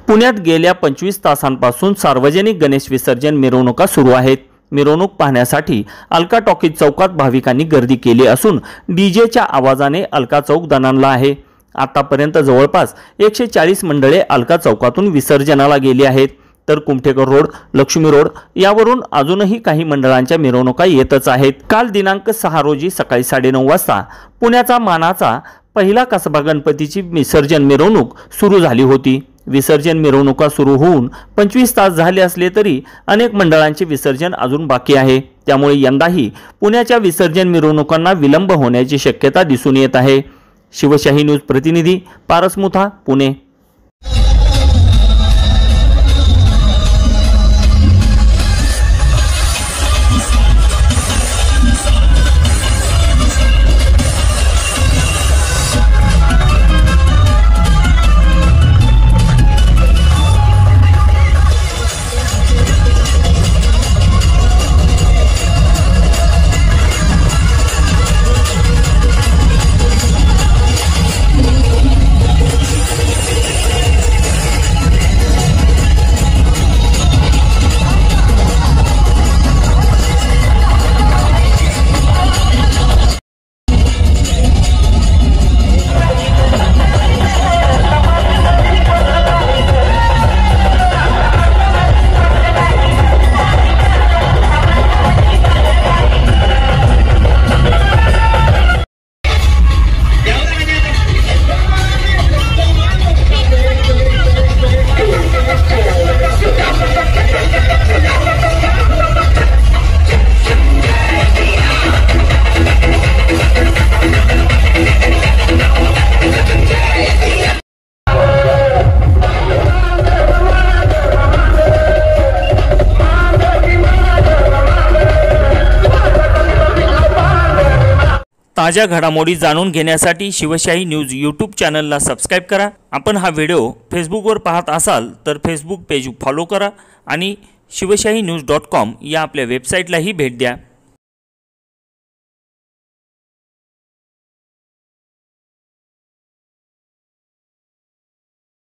पुण्यात गेल्या 25 तासांपासून सार्वजनिक गणेश विसर्जन मिरवणुका सुरू आहेत। मिरवणूक पाहण्यासाठी अलका टॉकीज चौकात भाविकांनी गर्दी केली असून डीजेच्या आवाजाने अलका चौक दणाणला आहे। आतापर्यंत जवळपास 140 मंडळे अलका चौकातून विसर्जनाला गेली आहेत, तर कुमठेकर रोड, लक्ष्मी रोड यावरून अजूनही काही मंडळांच्या मिरवणुका येतच आहेत। काल दिनांक 6 रोजी सकाळी 9:30 वाजता पुण्याचा मानाचा पहिला कसबा गणपतीची विसर्जन मिरवणूक सुरू झाली होती। विसर्जन मिरवणुका सुरू होऊन 25 तास झाले असले तरी अनेक मंडळांचे विसर्जन अजून बाकी आहे। त्यामुळे यंदाही पुण्याच्या विसर्जन मिरवणुकांना विलंब होण्याची शक्यता दिसून येत आहे। शिवशाही न्यूज प्रतिनिधी पारस मुथा, पुणे। ताज्या घडामोडी जाणून घेण्यासाठी शिवशाही न्यूज यूट्यूब चॅनलला सबस्क्राइब करा। आपण हा व्हिडिओ फेसबुकवर पाहत असाल तर फेसबुक पेज फॉलो करा आणि शिवशाहीन्यूज.com या आपल्या वेबसाईटलाही भेट द्या।